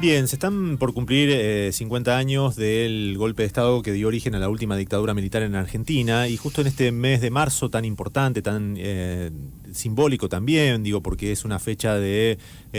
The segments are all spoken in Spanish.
Bien, se están por cumplir 50 años del golpe de Estado que dio origen a la última dictadura militar en Argentina, y justo en este mes de marzo tan importante, tan simbólico también, digo, porque es una fecha de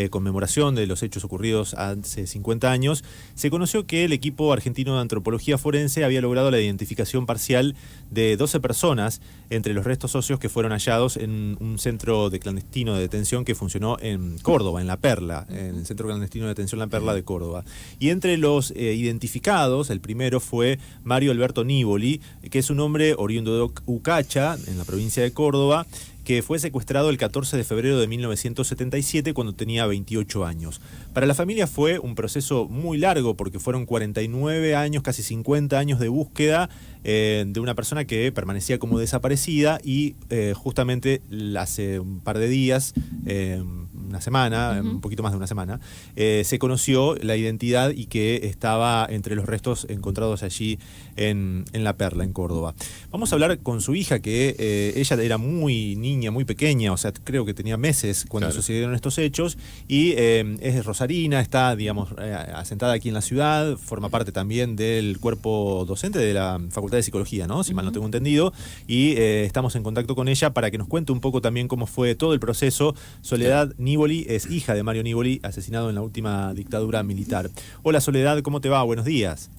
conmemoración de los hechos ocurridos hace 50 años, se conoció que el equipo argentino de antropología forense había logrado la identificación parcial de 12 personas entre los restos óseos que fueron hallados en un centro clandestino de detención que funcionó en Córdoba, en La Perla, en el centro clandestino de detención La Perla de Córdoba. Y entre los identificados, el primero fue Mario Alberto Nívoli, que es un hombre oriundo de Ucacha, en la provincia de Córdoba, que fue secuestrado el 14 de febrero de 1977 cuando tenía 28 años. Para la familia fue un proceso muy largo porque fueron 49 años, casi 50 años de búsqueda de una persona que permanecía como desaparecida, y justamente hace un par de días, una semana, un poquito más de una semana, se conoció la identidad y que estaba entre los restos encontrados allí en La Perla, en Córdoba. Vamos a hablar con su hija, que ella era muy niña, muy pequeña, o sea, creo que tenía meses cuando sucedieron estos hechos, y es rosarina, está, digamos, asentada aquí en la ciudad, forma parte también del cuerpo docente de la Facultad de Psicología, ¿no? Si mal no tengo entendido, y estamos en contacto con ella para que nos cuente un poco también cómo fue todo el proceso. Soledad Nívoli es hija de Mario Nívoli, asesinado en la última dictadura militar. Hola Soledad, ¿cómo te va? Buenos días.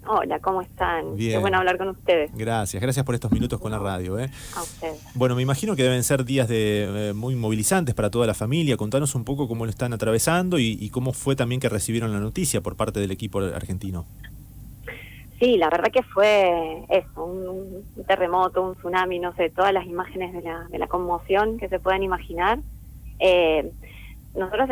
Hola, ¿cómo están? Bien. Qué bueno hablar con ustedes. Gracias por estos minutos con la radio. A ustedes. Bueno, me imagino que deben ser días muy movilizantes para toda la familia. Contanos un poco cómo lo están atravesando y cómo fue también que recibieron la noticia por parte del equipo argentino. Sí, la verdad que fue eso, un terremoto, un tsunami, no sé, todas las imágenes de la conmoción que se puedan imaginar. Nosotros,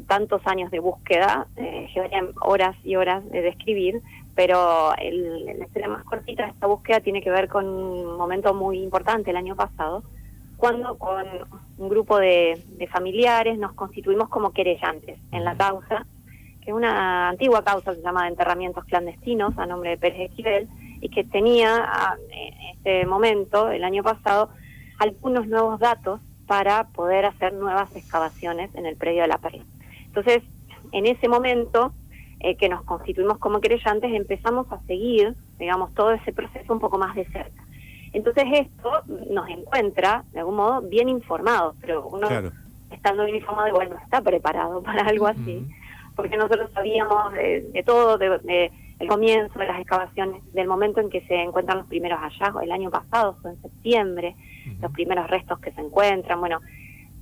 tantos años de búsqueda, llevarían horas y horas de describir, pero la historia más cortita de esta búsqueda tiene que ver con un momento muy importante el año pasado, cuando con un grupo de familiares nos constituimos como querellantes en la causa, que es una antigua causa que se llama de enterramientos clandestinos, a nombre de Pérez Esquivel, y que tenía en este momento, el año pasado, algunos nuevos datos para poder hacer nuevas excavaciones en el predio de La Perla. Entonces, en ese momento que nos constituimos como querellantes, empezamos a seguir, digamos, todo ese proceso un poco más de cerca. Entonces esto nos encuentra, de algún modo, bien informados, pero uno, estando bien informado, igual no está preparado para algo así, porque nosotros sabíamos de todo, de el comienzo de las excavaciones, del momento en que se encuentran los primeros hallazgos. El año pasado fue en septiembre, los primeros restos que se encuentran. Bueno,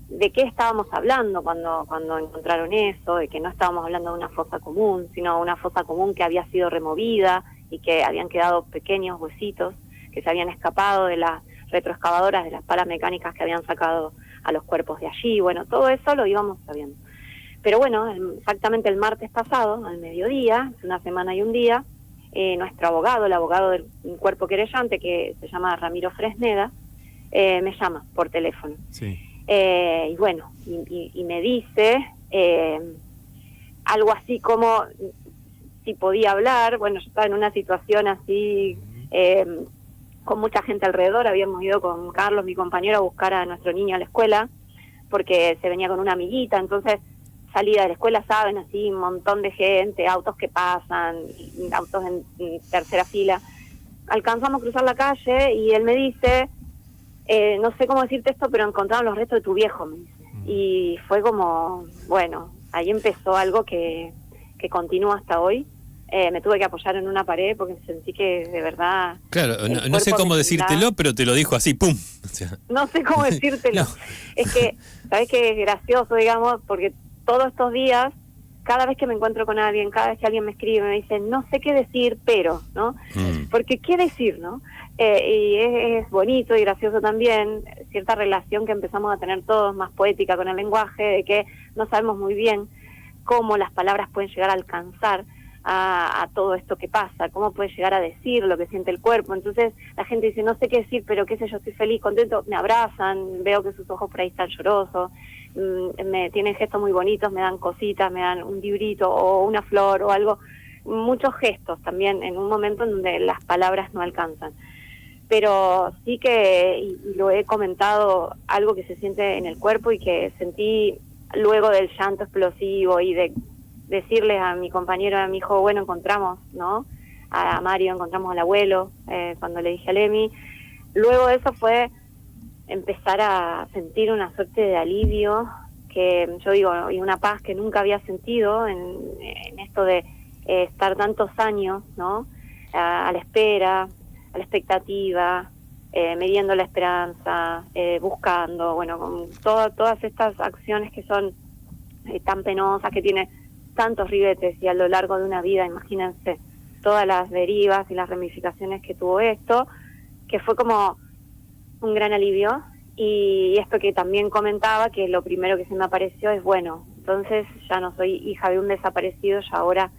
¿de qué estábamos hablando cuando encontraron eso? De que no estábamos hablando de una fosa común, sino una fosa común que había sido removida y que habían quedado pequeños huesitos que se habían escapado de las retroexcavadoras, de las palas mecánicas que habían sacado a los cuerpos de allí. Bueno, todo eso lo íbamos sabiendo. Pero bueno, exactamente el martes pasado, al mediodía, hace una semana y un día, nuestro abogado, el abogado del cuerpo querellante, que se llama Ramiro Fresneda, me llama por teléfono. Sí. Y bueno, y me dice algo así como si podía hablar. Bueno, yo estaba en una situación así, con mucha gente alrededor. Habíamos ido con Carlos, mi compañero, a buscar a nuestro niño a la escuela, porque se venía con una amiguita. Entonces, salida de la escuela, saben, así, un montón de gente, autos que pasan, autos en tercera fila. Alcanzamos a cruzar la calle y él me dice, no sé cómo decirte esto, pero encontraron los restos de tu viejo, me dice. Y fue como, bueno, ahí empezó algo que continúa hasta hoy. Me tuve que apoyar en una pared porque sentí que de verdad... Claro, no sé cómo decírtelo, pero te lo dijo así, ¡pum! O sea... No sé cómo decírtelo. No. Es que, ¿sabes qué? Es gracioso, digamos, porque todos estos días, cada vez que me encuentro con alguien, cada vez que alguien me escribe, me dice, no sé qué decir, pero, ¿no? Porque ¿qué decir, no? Y es bonito y gracioso también, cierta relación que empezamos a tener todos, más poética con el lenguaje, de que no sabemos muy bien cómo las palabras pueden llegar a alcanzar a todo esto que pasa, cómo puede llegar a decir lo que siente el cuerpo. Entonces la gente dice, no sé qué decir, pero qué sé yo, estoy feliz, contento, me abrazan, veo que sus ojos por ahí están llorosos, me tienen gestos muy bonitos, me dan cositas, me dan un librito o una flor o algo, muchos gestos también en un momento en donde las palabras no alcanzan. Pero sí que, y lo he comentado, algo que se siente en el cuerpo y que sentí luego del llanto explosivo y de decirles a mi compañero, a mi hijo, bueno, encontramos, ¿no? A Mario, encontramos al abuelo, cuando le dije a Lemi. Luego de eso fue empezar a sentir una suerte de alivio, que yo digo, y una paz que nunca había sentido en esto de estar tantos años, ¿no? A la espera, a la expectativa, midiendo la esperanza, buscando, bueno, con todas estas acciones que son tan penosas, que tiene tantos ribetes, y a lo largo de una vida, imagínense, todas las derivas y las ramificaciones que tuvo esto, que fue como un gran alivio. Y esto que también comentaba, que lo primero que se me apareció es, bueno, entonces ya no soy hija de un desaparecido, ya ahora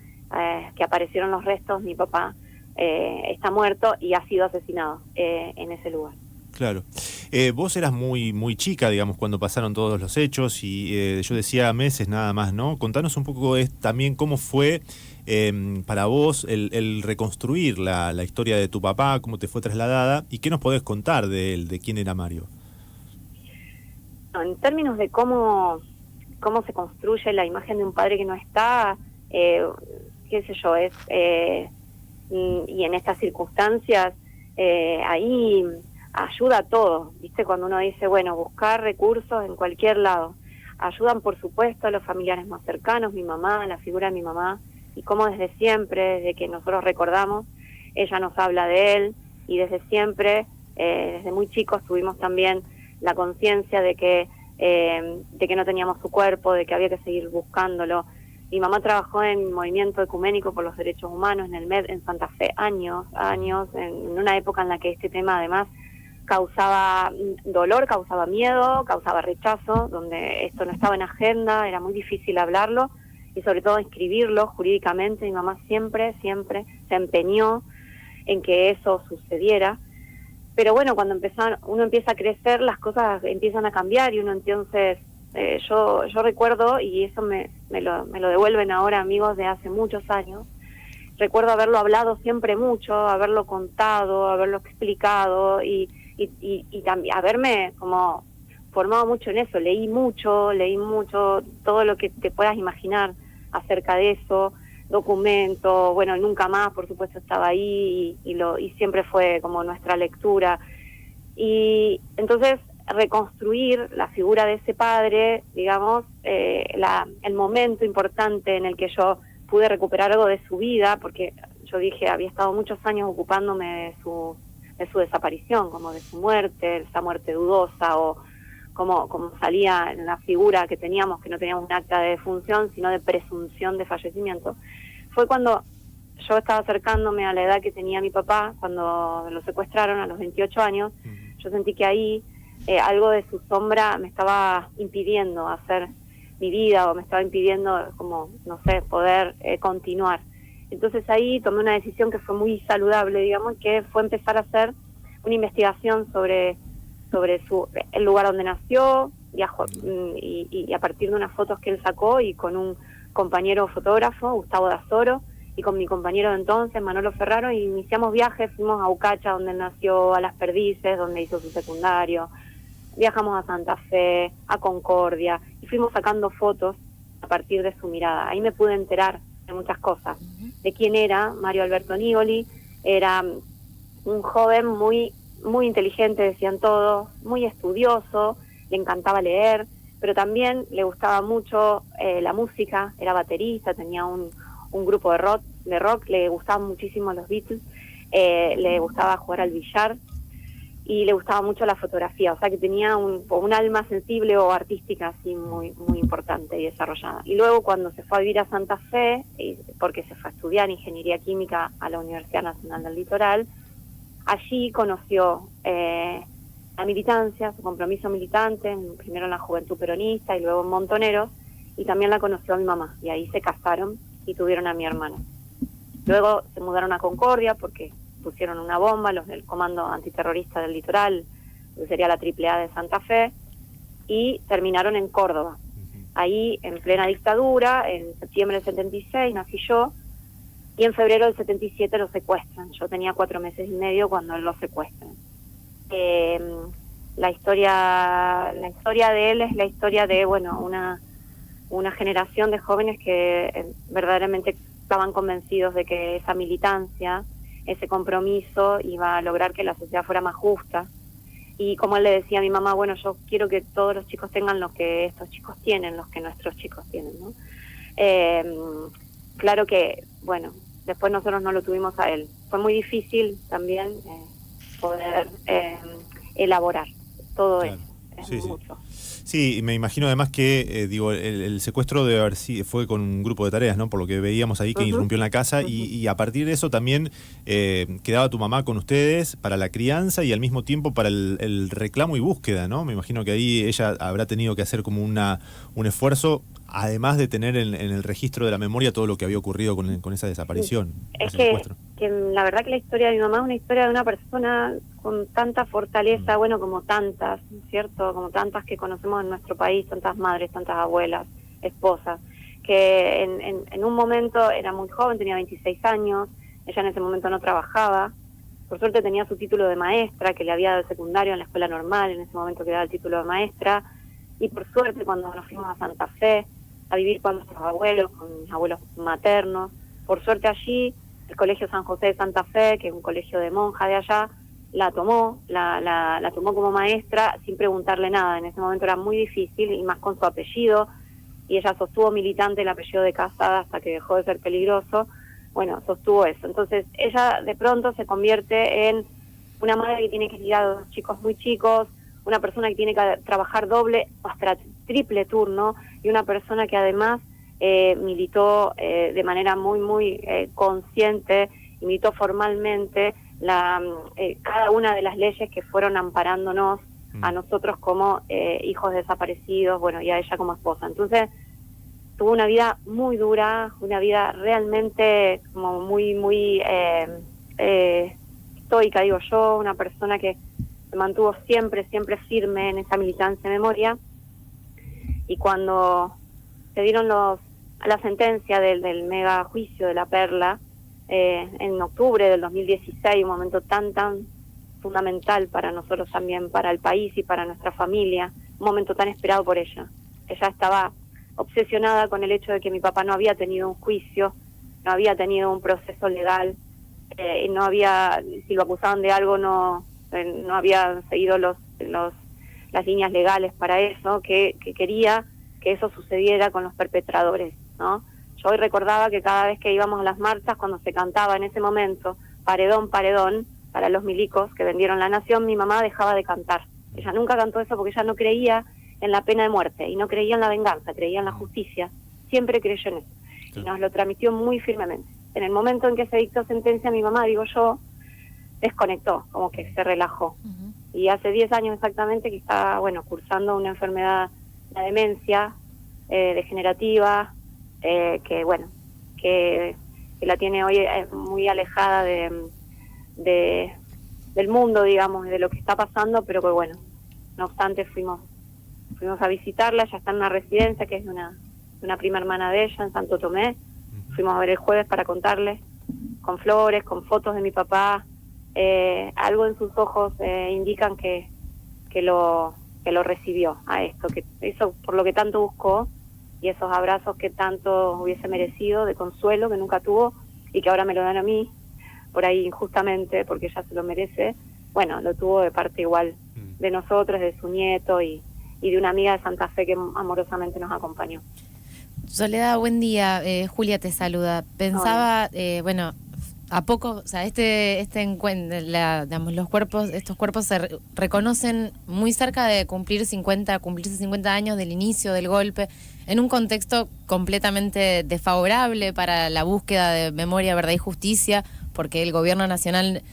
que aparecieron los restos, mi papá está muerto y ha sido asesinado en ese lugar. Claro. Vos eras muy chica, digamos, cuando pasaron todos los hechos, y yo decía meses nada más, ¿no? Contanos un poco también cómo fue para vos el reconstruir la historia de tu papá, cómo te fue trasladada, y qué nos podés contar de él, de quién era Mario. En términos de cómo se construye la imagen de un padre que no está, qué sé yo, y en estas circunstancias, ahí ayuda a todo, ¿viste? Cuando uno dice, bueno, buscar recursos en cualquier lado. Ayudan, por supuesto, a los familiares más cercanos, mi mamá, la figura de mi mamá, y cómo desde siempre, desde que nosotros recordamos, ella nos habla de él, y desde siempre, desde muy chicos, tuvimos también la conciencia de que no teníamos su cuerpo, de que había que seguir buscándolo. Mi mamá trabajó en movimiento ecuménico por los derechos humanos en el MED en Santa Fe, años, en una época en la que este tema además causaba dolor, causaba miedo, causaba rechazo, donde esto no estaba en agenda, era muy difícil hablarlo y sobre todo escribirlo jurídicamente. Mi mamá siempre se empeñó en que eso sucediera. Pero bueno, cuando uno empieza a crecer, las cosas empiezan a cambiar, y uno entonces, yo recuerdo, y eso me lo devuelven ahora amigos de hace muchos años, recuerdo haberlo hablado siempre mucho, haberlo contado, haberlo explicado, y también haberme como formado mucho en eso. Leí mucho, todo lo que te puedas imaginar acerca de eso, documento, bueno, Nunca Más, por supuesto, estaba ahí, y siempre fue como nuestra lectura. Y entonces reconstruir la figura de ese padre, digamos, el momento importante en el que yo pude recuperar algo de su vida, porque yo dije, había estado muchos años ocupándome de su desaparición, como de su muerte, esa muerte dudosa, o como salía en la figura que teníamos, que no teníamos un acta de defunción, sino de presunción de fallecimiento. Fue cuando yo estaba acercándome a la edad que tenía mi papá, cuando lo secuestraron a los 28 años, yo sentí que ahí algo de su sombra me estaba impidiendo hacer mi vida, o me estaba impidiendo, como, no sé, poder continuar. Entonces ahí tomé una decisión que fue muy saludable, digamos, que fue empezar a hacer una investigación sobre el lugar donde nació, y a partir de unas fotos que él sacó, y con un compañero fotógrafo, Gustavo Dazoro, y con mi compañero de entonces, Manolo Ferraro, y iniciamos viajes. Fuimos a Ucacha, donde él nació, a Las Perdices, donde hizo su secundario, viajamos a Santa Fe, a Concordia, y fuimos sacando fotos a partir de su mirada. Ahí me pude enterar de muchas cosas, de quién era Mario Alberto Nigoli. Era un joven muy inteligente, decían todos, muy estudioso, le encantaba leer, pero también le gustaba mucho la música, era baterista, tenía un grupo de rock, le gustaban muchísimo los Beatles, le gustaba jugar al billar, y le gustaba mucho la fotografía, o sea que tenía un alma sensible o artística así muy importante y desarrollada. Y luego, cuando se fue a vivir a Santa Fe, porque se fue a estudiar ingeniería química a la Universidad Nacional del Litoral, allí conoció la militancia, su compromiso militante, primero en la Juventud Peronista y luego en Montoneros, y también la conoció a mi mamá, y ahí se casaron y tuvieron a mi hermano. Luego se mudaron a Concordia porque pusieron una bomba los del Comando Antiterrorista del Litoral, que sería la AAA de Santa Fe, y terminaron en Córdoba. Ahí, en plena dictadura, en septiembre del 76 nací yo, y en febrero del 77 lo secuestran. Yo tenía 4 meses y medio cuando lo secuestran. La historia de él es la historia de, bueno, una generación de jóvenes que verdaderamente estaban convencidos de que esa militancia, ese compromiso iba a lograr que la sociedad fuera más justa. Y como él le decía a mi mamá, bueno, yo quiero que todos los chicos tengan lo que estos chicos tienen, los que nuestros chicos tienen, ¿no? Claro que, bueno, después nosotros no lo tuvimos a él. Fue muy difícil también poder elaborar todo Claro. eso. Sí, sí. Mucho. Sí, y me imagino además que, digo, el secuestro debe haber fue con un grupo de tareas, ¿no? Por lo que veíamos ahí que irrumpió en la casa y a partir de eso también quedaba tu mamá con ustedes para la crianza y al mismo tiempo para el reclamo y búsqueda, ¿no? Me imagino que ahí ella habrá tenido que hacer como un esfuerzo, además de tener en el registro de la memoria todo lo que había ocurrido con esa desaparición. Es ese que secuestro. la verdad que la historia de mi mamá es una historia de una persona con tanta fortaleza, bueno, como tantas, ¿cierto? Como tantas que conocemos en nuestro país, tantas madres, tantas abuelas, esposas, que en un momento era muy joven, tenía 26 años, ella en ese momento no trabajaba, por suerte tenía su título de maestra, que le había dado el secundario en la escuela normal, en ese momento que daba el título de maestra, y por suerte cuando nos fuimos a Santa Fe a vivir con nuestros abuelos, con mis abuelos maternos, por suerte allí, el Colegio San José de Santa Fe, que es un colegio de monjas de allá, la tomó como maestra sin preguntarle nada. En ese momento era muy difícil, y más con su apellido, y ella sostuvo militante el apellido de Casada hasta que dejó de ser peligroso. Bueno, sostuvo eso. Entonces ella de pronto se convierte en una madre que tiene que criar a dos chicos muy chicos, una persona que tiene que trabajar doble, hasta triple turno, y una persona que además militó de manera muy consciente, y militó formalmente cada una de las leyes que fueron amparándonos a nosotros como hijos desaparecidos, bueno, y a ella como esposa. Entonces tuvo una vida muy dura, una vida realmente como muy estoica, digo yo, una persona que se mantuvo siempre firme en esa militancia de memoria. Y cuando se dieron la sentencia del mega juicio de La Perla, en octubre del 2016, un momento tan fundamental para nosotros también, para el país y para nuestra familia, un momento tan esperado por ella. Ella estaba obsesionada con el hecho de que mi papá no había tenido un juicio, no había tenido un proceso legal, no había, si lo acusaban de algo, no había seguido las líneas legales para eso, que quería que eso sucediera con los perpetradores, ¿no? Yo hoy recordaba que cada vez que íbamos a las marchas, cuando se cantaba en ese momento, paredón, paredón, para los milicos que vendieron la nación, mi mamá dejaba de cantar. Ella nunca cantó eso porque ella no creía en la pena de muerte y no creía en la venganza, creía en la justicia, siempre creyó en eso. Sí. Y nos lo transmitió muy firmemente. En el momento en que se dictó sentencia, mi mamá, digo yo, desconectó, como que se relajó. Y hace 10 años exactamente que está, bueno, cursando una enfermedad, la demencia degenerativa, que bueno, que la tiene hoy muy alejada del mundo, digamos, de lo que está pasando, pero que bueno, no obstante fuimos a visitarla. Ya está en una residencia que es de una prima hermana de ella en Santo Tomé. Fuimos a ver el jueves para contarle, con flores, con fotos de mi papá. Algo en sus ojos indican que lo recibió a esto, que eso por lo que tanto buscó, y esos abrazos que tanto hubiese merecido de consuelo, que nunca tuvo, y que ahora me lo dan a mí, por ahí injustamente, porque ella se lo merece. Bueno, lo tuvo de parte igual de nosotros, de su nieto y de una amiga de Santa Fe que amorosamente nos acompañó. Soledad, buen día. Julia te saluda. Pensaba, bueno, a poco, o sea, este encuentro, digamos, estos cuerpos se reconocen muy cerca de cumplirse 50 años del inicio del golpe, en un contexto completamente desfavorable para la búsqueda de memoria, verdad y justicia, porque el gobierno nacional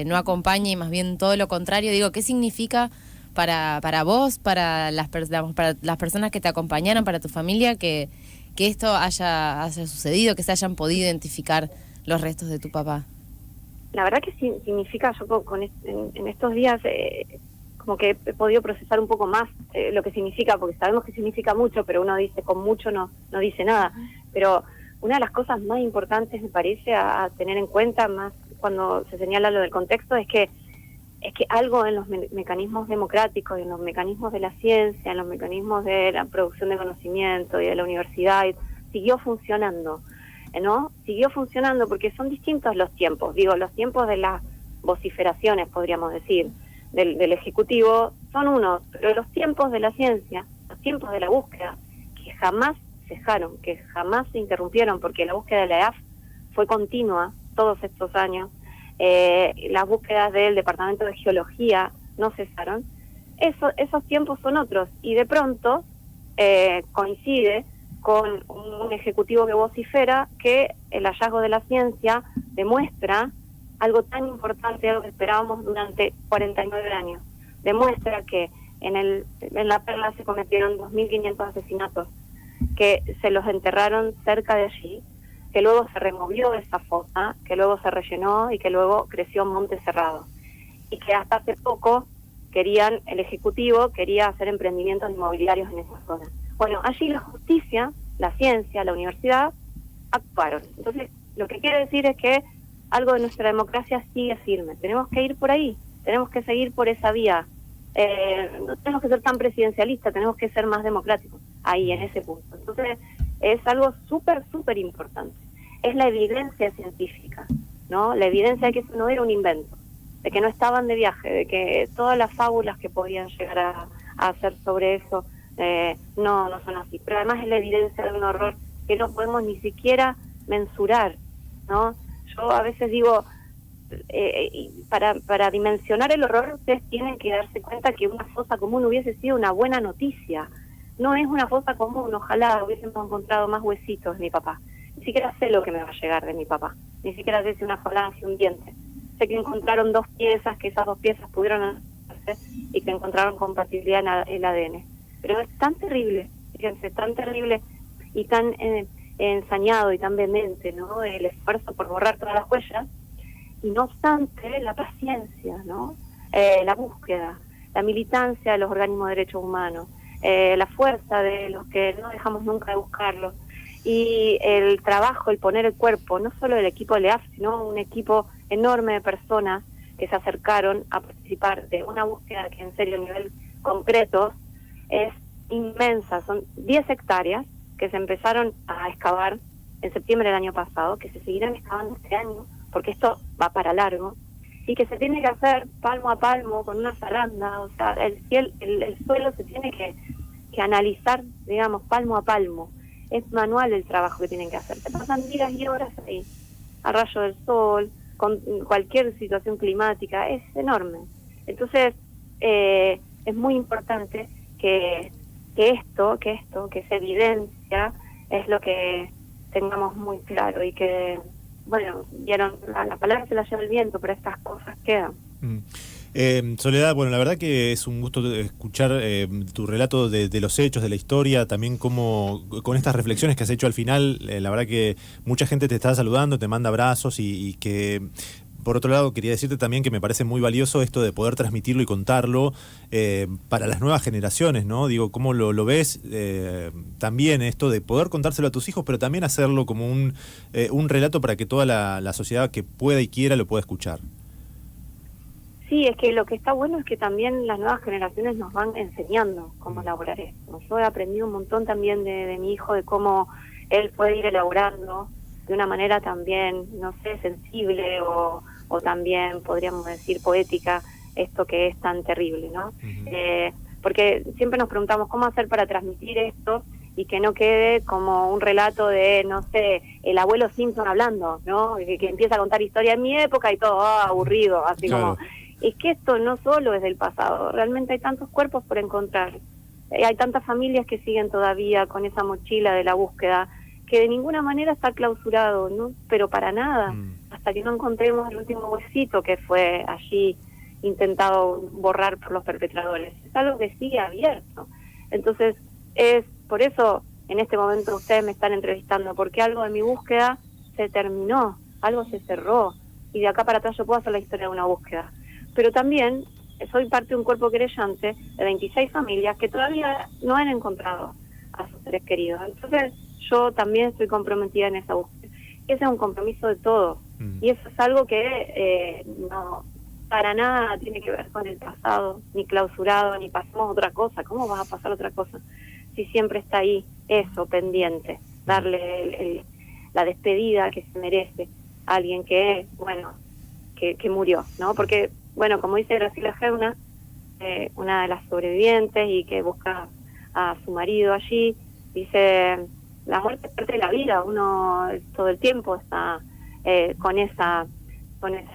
no acompaña y más bien todo lo contrario. Digo, ¿qué significa para vos, para las personas que te acompañaron, para tu familia, que esto haya sucedido, que se hayan podido identificar los restos de tu papá? La verdad que significa, yo en estos días como que he podido procesar un poco más lo que significa, porque sabemos que significa mucho, pero uno dice con mucho no dice nada. Pero una de las cosas más importantes, me parece, a tener en cuenta, más cuando se señala lo del contexto, es que es que algo en los mecanismos democráticos, en los mecanismos de la ciencia, en los mecanismos de la producción de conocimiento y de la universidad, siguió funcionando, ¿no? Siguió funcionando porque son distintos los tiempos, los tiempos de las vociferaciones, podríamos decir, del Ejecutivo son unos, pero los tiempos de la ciencia, los tiempos de la búsqueda, que jamás cejaron, que jamás se interrumpieron, porque la búsqueda de la EAF fue continua todos estos años, las búsquedas del Departamento de Geología no cesaron, esos tiempos son otros, y de pronto coincide con un Ejecutivo que vocifera que el hallazgo de la ciencia demuestra algo tan importante, algo que esperábamos durante 49 años, demuestra que en La Perla se cometieron 2.500 asesinatos, que se los enterraron cerca de allí, que luego se removió esa fosa, que luego se rellenó y que luego creció Monte Cerrado. Y que hasta hace poco el Ejecutivo quería hacer emprendimientos inmobiliarios en esa zona. Bueno, allí la justicia, la ciencia, la universidad actuaron. Entonces, lo que quiere decir es que algo de nuestra democracia sigue firme. Tenemos que ir por ahí, tenemos que seguir por esa vía. No tenemos que ser tan presidencialistas, tenemos que ser más democráticos, ahí, en ese punto. Entonces, es algo súper, súper importante. Es la evidencia científica, ¿no? La evidencia de que eso no era un invento, de que no estaban de viaje, de que todas las fábulas que podían llegar a hacer sobre eso no son así. Pero además es la evidencia de un horror que no podemos ni siquiera mensurar, ¿no? Yo a veces digo, para dimensionar el horror, ustedes tienen que darse cuenta que una fosa común hubiese sido una buena noticia. No es una fosa común, ojalá hubiésemos encontrado más huesitos de mi papá. Ni siquiera sé lo que me va a llegar de mi papá. Ni siquiera sé si una falange, un diente. Sé que encontraron 2 piezas, que esas 2 piezas pudieron hacerse y que encontraron compatibilidad en el ADN. Pero es tan terrible, fíjense, tan terrible y tan ensañado y tan vehemente, ¿no? El esfuerzo por borrar todas las huellas. Y no obstante, la paciencia, ¿no? La búsqueda, la militancia de los organismos de derechos humanos, la fuerza de los que no dejamos nunca de buscarlo, y el trabajo, el poner el cuerpo, no solo del equipo de LEAF, sino un equipo enorme de personas que se acercaron a participar de una búsqueda que en serio a nivel concreto es inmensa. Son 10 hectáreas que se empezaron a excavar en septiembre del año pasado, que se seguirán excavando este año, porque esto va para largo, y que se tiene que hacer palmo a palmo con una zaranda, o sea, el suelo se tiene que analizar, digamos, palmo a palmo. Es manual el trabajo que tienen que hacer. Se pasan días y horas ahí, a rayo del sol, con cualquier situación climática, es enorme. Entonces, es muy importante que esa evidencia es lo que tengamos muy claro y que, bueno, vieron, la palabra se la lleva el viento, pero estas cosas quedan. Soledad, bueno, la verdad que es un gusto escuchar tu relato de los hechos, de la historia, también como con estas reflexiones que has hecho al final, la verdad que mucha gente te está saludando, te manda abrazos y que, por otro lado, quería decirte también que me parece muy valioso esto de poder transmitirlo y contarlo para las nuevas generaciones, ¿no? Digo, ¿cómo lo ves? También esto de poder contárselo a tus hijos, pero también hacerlo como un relato para que toda la sociedad que pueda y quiera lo pueda escuchar. Sí, es que lo que está bueno es que también las nuevas generaciones nos van enseñando cómo elaborar esto. Yo he aprendido un montón también de mi hijo, de cómo él puede ir elaborando de una manera también, no sé, sensible o también, podríamos decir, poética, esto que es tan terrible, ¿no? Porque siempre nos preguntamos cómo hacer para transmitir esto y que no quede como un relato de, no sé, el abuelo Simpson hablando, ¿no? Que empieza a contar historia en mi época y todo aburrido, así claro. como... Es que esto no solo es del pasado, realmente hay tantos cuerpos por encontrar, hay tantas familias que siguen todavía con esa mochila de la búsqueda, que de ninguna manera está clausurado, ¿no? Pero para nada, hasta que no encontremos el último huesito que fue allí intentado borrar por los perpetradores. Es algo que sigue abierto. Entonces, es por eso en este momento ustedes me están entrevistando, porque algo de mi búsqueda se terminó, algo se cerró, y de acá para atrás yo puedo hacer la historia de una búsqueda. Pero también soy parte de un cuerpo querellante de 26 familias que todavía no han encontrado a sus seres queridos. Entonces yo también estoy comprometida en esa búsqueda. Ese es un compromiso de todos. Y eso es algo que para nada tiene que ver con el pasado, ni clausurado, ni pasamos otra cosa. ¿Cómo vas a pasar otra cosa? Si siempre está ahí, eso, pendiente, darle la despedida que se merece a alguien que, bueno, que murió, ¿no? Porque, bueno, como dice Graciela Geuna, una de las sobrevivientes y que busca a su marido allí, dice, la muerte es parte de la vida, uno todo el tiempo está con esa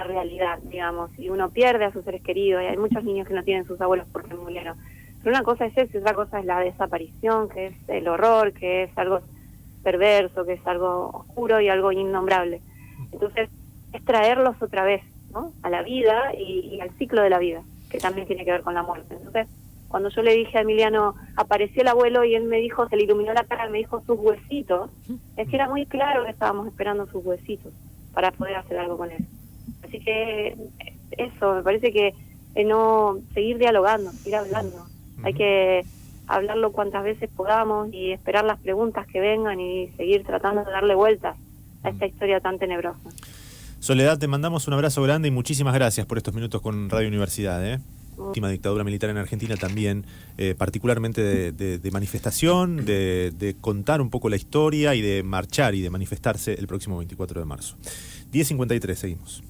realidad, digamos, y uno pierde a sus seres queridos, y hay muchos niños que no tienen sus abuelos porque murieron. Pero una cosa es eso, y otra cosa es la desaparición, que es el horror, que es algo perverso, que es algo oscuro y algo innombrable. Entonces, es traerlos otra vez, ¿no?, a la vida y al ciclo de la vida, que también tiene que ver con la muerte. Entonces, cuando yo le dije a Emiliano, apareció el abuelo y él me dijo, se le iluminó la cara, me dijo sus huesitos, es que era muy claro que estábamos esperando sus huesitos para poder hacer algo con él. Así que eso, me parece que no seguir dialogando, seguir hablando. Hay que hablarlo cuantas veces podamos y esperar las preguntas que vengan y seguir tratando de darle vueltas a esta historia tan tenebrosa. Soledad, te mandamos un abrazo grande y muchísimas gracias por estos minutos con Radio Universidad. Última dictadura militar en Argentina también, particularmente de manifestación, de contar un poco la historia y de marchar y de manifestarse el próximo 24 de marzo. 10:53, seguimos.